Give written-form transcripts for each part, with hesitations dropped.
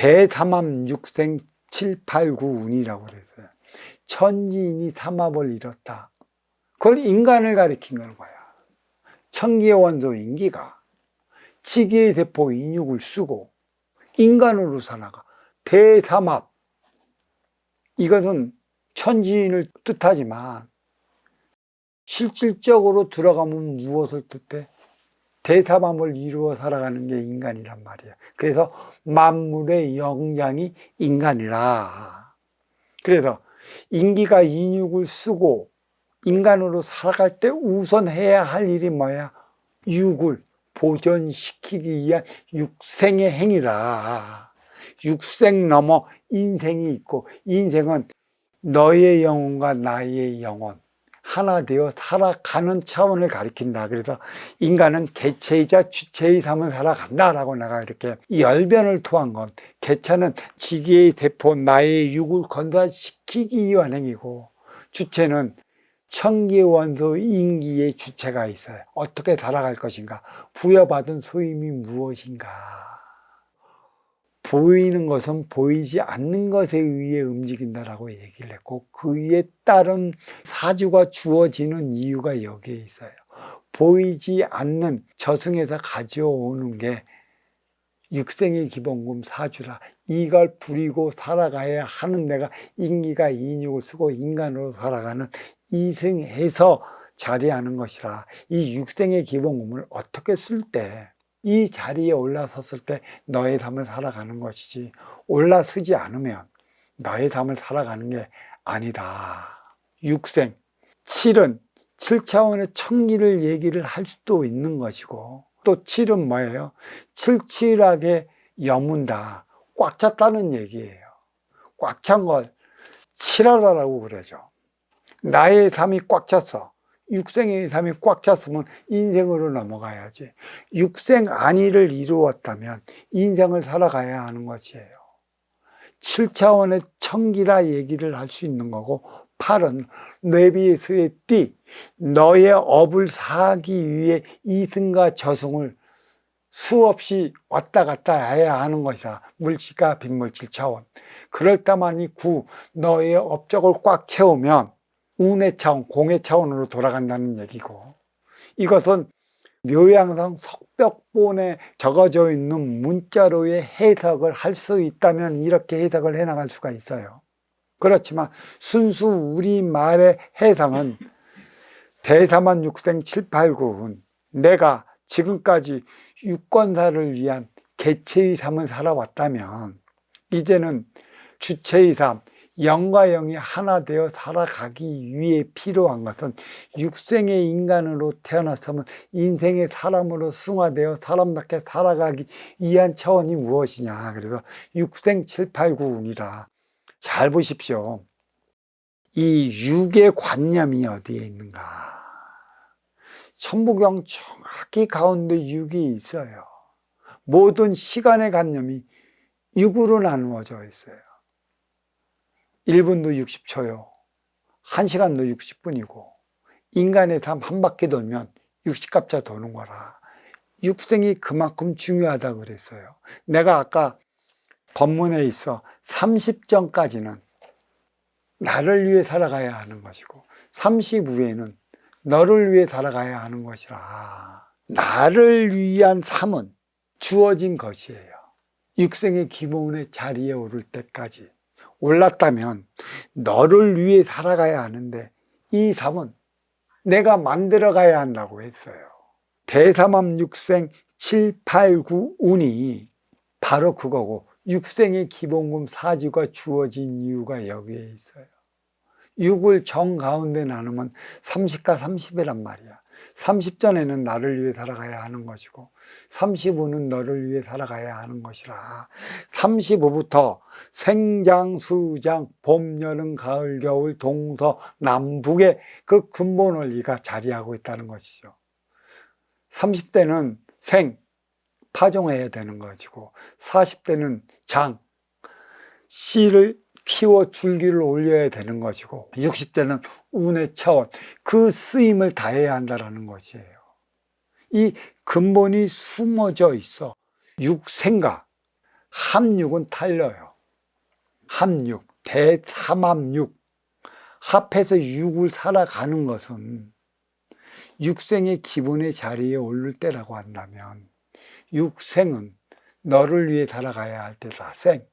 대삼합 육생 7, 8, 9 운이라고 그랬어요. 천지인이 삼합을 이뤘다. 그걸 인간을 가리킨 거야. 천기의 원소 인기가 지기의 세포 인육을 쓰고 인간으로 살아가. 대삼합. 이것은 천지인을 뜻하지만 실질적으로 들어가면 무엇을 뜻해? 대삼합을 이루어 살아가는 게 인간이란 말이야. 그래서 만물의 영장이 인간이라. 그래서 인기가 인육을 쓰고 인간으로 살아갈 때 우선 해야 할 일이 뭐야? 육을 보존시키기 위한 육생의 행위라. 육생 넘어 인생이 있고, 인생은 너의 영혼과 나의 영혼 하나 되어 살아가는 차원을 가리킨다. 그래서 인간은 개체이자 주체의 삶을 살아간다라고 내가 이렇게 열변을 토한 건, 개체는 지기의 세포 나의 육을 건설시키기 위한 행위고, 주체는 천기의 원소 인기의 주체가 있어요. 어떻게 살아갈 것인가? 부여받은 소임이 무엇인가? 보이는 것은 보이지 않는 것에 의해 움직인다라고 얘기를 했고, 그에 따른 사주가 주어지는 이유가 여기에 있어요. 보이지 않는 저승에서 가져오는 게 육생의 기본금 사주라. 이걸 부리고 살아가야 하는 내가 인기가 인육을 쓰고 인간으로 살아가는 이승해서 자리하는 것이라. 이 육생의 기본금을 어떻게 쓸 때, 이 자리에 올라섰을 때 너의 삶을 살아가는 것이지, 올라서지 않으면 너의 삶을 살아가는 게 아니다. 육생, 7은 7차원의 천기를 얘기를 할 수도 있는 것이고, 또 7은 뭐예요? 칠칠하게 여문다. 꽉 찼다는 얘기예요. 꽉 찬 걸 칠하다라고 그러죠. 나의 삶이 꽉 찼어. 육생의 삶이 꽉 찼으면 인생으로 넘어가야지. 육생 안위를 이루었다면 인생을 살아가야 하는 것이에요. 7차원의 천기라 얘기를 할 수 있는 거고, 8은 뇌비에서의 띠, 너의 업을 사기 위해 이승과 저승을 수없이 왔다 갔다 해야 하는 것이다. 물질과 빈물질 차원. 그럴 때만이 9, 너의 업적을 꽉 채우면 운의 차원, 공의 차원으로 돌아간다는 얘기고, 이것은 묘양상 석벽본에 적어져 있는 문자로의 해석을 할 수 있다면 이렇게 해석을 해나갈 수가 있어요. 그렇지만 순수 우리말의 해석은 대삼합 육생 7, 8, 9은 내가 지금까지 유권사를 위한 개체의 삶을 살아왔다면 이제는 주체의 삶, 영과 영이 하나 되어 살아가기 위해 필요한 것은 육생의 인간으로 태어났으면 인생의 사람으로 승화되어 사람답게 살아가기 위한 차원이 무엇이냐. 그래서 육생 7, 8, 9운이라. 잘 보십시오. 이 육의 관념이 어디에 있는가? 천부경 정확히 가운데 육이 있어요. 모든 시간의 관념이 육으로 나누어져 있어요. 1분도 60초요. 1시간도 60분이고, 인간의 삶 한 바퀴 돌면 60갑자 도는 거라. 육생이 그만큼 중요하다고 그랬어요. 내가 아까 법문에 있어 30전까지는 나를 위해 살아가야 하는 것이고 30후에는 너를 위해 살아가야 하는 것이라. 나를 위한 삶은 주어진 것이에요. 육생의 기본의 자리에 오를 때까지 올랐다면 너를 위해 살아가야 하는데 이 삶은 내가 만들어 가야 한다고 했어요. 대삼합 육생 7, 8, 9 운이 바로 그거고, 육생의 기본금 사주가 주어진 이유가 여기에 있어요. 6을 정 가운데 나누면 30과 30이란 말이야. 30전에는 나를 위해 살아가야 하는 것이고 35는 너를 위해 살아가야 하는 것이라. 35부터 생장, 수장, 봄, 여름, 가을, 겨울, 동서, 남북의 그 근본 원리가 자리하고 있다는 것이죠. 30대는 생, 파종해야 되는 것이고 40대는 장, 씨를 키워 줄기를 올려야 되는 것이고 60대는 운의 차원, 그 쓰임을 다해야 한다는 것이에요. 이 근본이 숨어져 있어. 육생과 합육은 달려요. 합육, 대삼합육. 합해서 육을 살아가는 것은 육생의 기본의 자리에 오를 때라고 한다면 육생은 너를 위해 살아가야 할 때다. 생.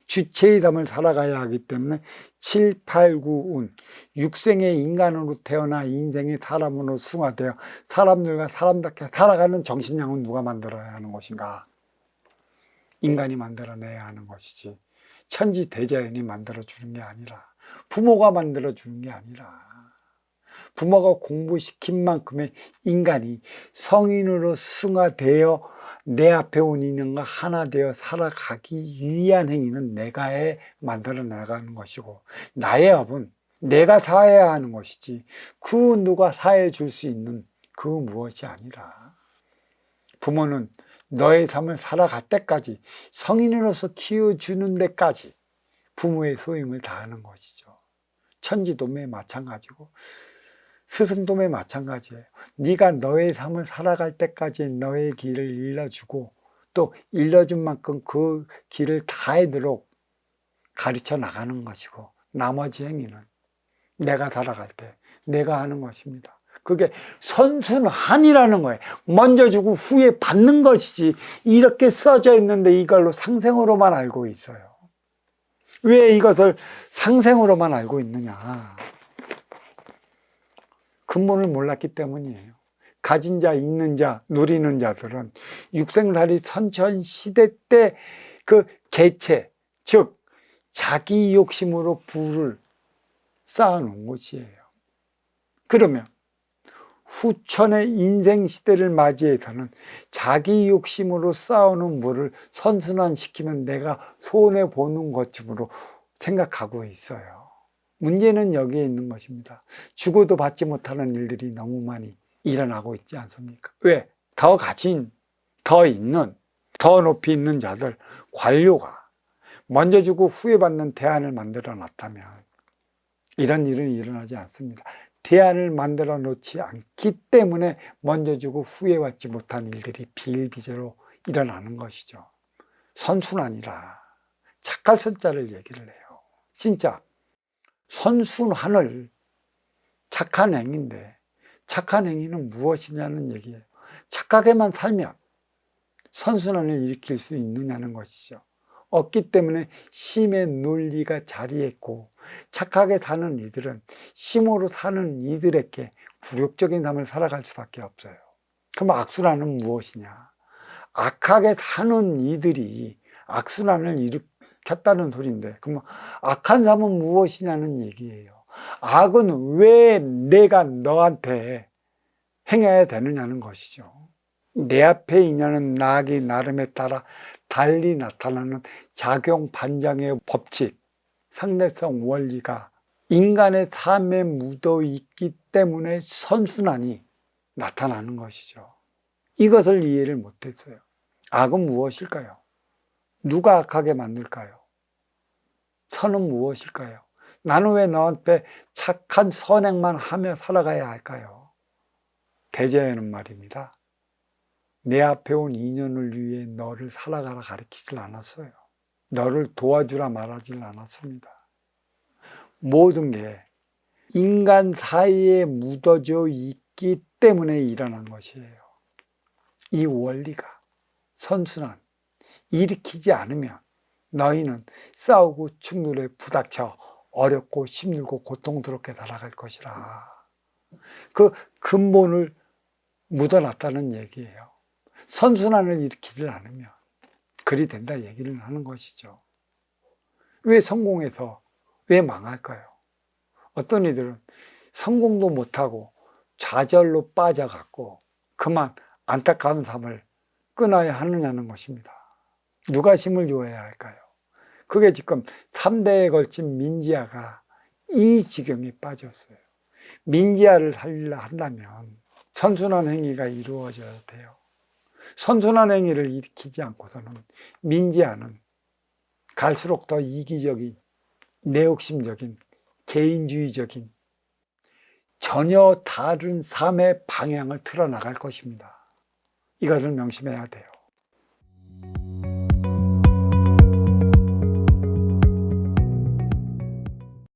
주체의 삶을 살아가야 하기 때문에 7, 8, 9운 육생의 인간으로 태어나 인생의 사람으로 승화되어 사람들과 사람답게 살아가는 정신량은 누가 만들어야 하는 것인가? 인간이 만들어내야 하는 것이지 천지 대자연이 만들어주는 게 아니라 부모가 만들어주는 게 아니라 부모가 공부시킨 만큼의 인간이 성인으로 승화되어 내 앞에 온 인연과 하나 되어 살아가기 위한 행위는 내가 만들어 나가는 것이고 나의 업은 내가 다해야 하는 것이지 그 누가 다해 줄 수 있는 그 무엇이 아니라 부모는 너의 삶을 살아갈 때까지 성인으로서 키워주는 데까지 부모의 소임을 다하는 것이죠. 천지도매 마찬가지고 스승도매 마찬가지예요. 네가 너의 삶을 살아갈 때까지 너의 길을 일러주고 또 일러준 만큼 그 길을 다하도록 가르쳐 나가는 것이고 나머지 행위는 내가 살아갈 때 내가 하는 것입니다. 그게 선순환이라는 거예요. 먼저 주고 후에 받는 것이지 이렇게 써져 있는데 이걸로 상생으로만 알고 있어요. 왜 이것을 상생으로만 알고 있느냐? 근본을 몰랐기 때문이에요. 가진 자, 있는 자, 누리는 자들은 육생살이 선천시대 때 그 개체, 즉 자기 욕심으로 부를 쌓아놓은 것이에요. 그러면 후천의 인생시대를 맞이해서는 자기 욕심으로 쌓아놓은 물을 선순환시키면 내가 손해보는 것쯤으로 생각하고 있어요. 문제는 여기에 있는 것입니다. 죽어도 받지 못하는 일들이 너무 많이 일어나고 있지 않습니까? 왜? 더 가진, 더 있는, 더 높이 있는 자들, 관료가 먼저 주고 후에 받는 대안을 만들어 놨다면 이런 일은 일어나지 않습니다. 대안을 만들어 놓지 않기 때문에 먼저 주고 후에 받지 못한 일들이 비일비재로 일어나는 것이죠. 선순환이라 착할 선자를 얘기를 해요. 진짜 선순환을 착한 행위인데 착한 행위는 무엇이냐는 얘기예요. 착하게만 살면 선순환을 일으킬 수 있느냐는 것이죠. 없기 때문에 심의 논리가 자리했고 착하게 사는 이들은 심으로 사는 이들에게 굴욕적인 삶을 살아갈 수밖에 없어요. 그럼 악순환은 무엇이냐? 악하게 사는 이들이 악순환을 일으켰다는 소리인데 그럼 악한 삶은 무엇이냐는 얘기예요. 악은 왜 내가 너한테 행해야 되느냐는 것이죠. 내 앞에 인연은 나기 나름에 따라 달리 나타나는 작용 반작의 법칙, 상대성 원리가 인간의 삶에 묻어 있기 때문에 선순환이 나타나는 것이죠. 이것을 이해를 못했어요. 악은 무엇일까요? 누가 악하게 만들까요? 선은 무엇일까요? 나는 왜 너한테 착한 선행만 하며 살아가야 할까요? 대자연은 말입니다. 내 앞에 온 인연을 위해 너를 살아가라 가르치질 않았어요. 너를 도와주라 말하질 않았습니다. 모든 게 인간 사이에 묻어져 있기 때문에 일어난 것이에요. 이 원리가 선순환 일으키지 않으면 너희는 싸우고 충돌에 부닥쳐 어렵고 힘들고 고통스럽게 살아갈 것이라. 그 근본을 묻어놨다는 얘기예요. 선순환을 일으키지 않으면 그리 된다 얘기를 하는 것이죠. 왜 성공해서 왜 망할까요? 어떤 이들은 성공도 못하고 좌절로 빠져갖고 그만 안타까운 삶을 끊어야 하느냐는 것입니다. 누가 힘을 줘야 할까요? 그게 지금 3대에 걸친 민지아가 이 지경에 빠졌어요. 민지아를 살리려 한다면 선순환 행위가 이루어져야 돼요. 선순환 행위를 일으키지 않고서는 민지아는 갈수록 더 이기적인, 내욕심적인, 개인주의적인 전혀 다른 삶의 방향을 틀어나갈 것입니다. 이것을 명심해야 돼요.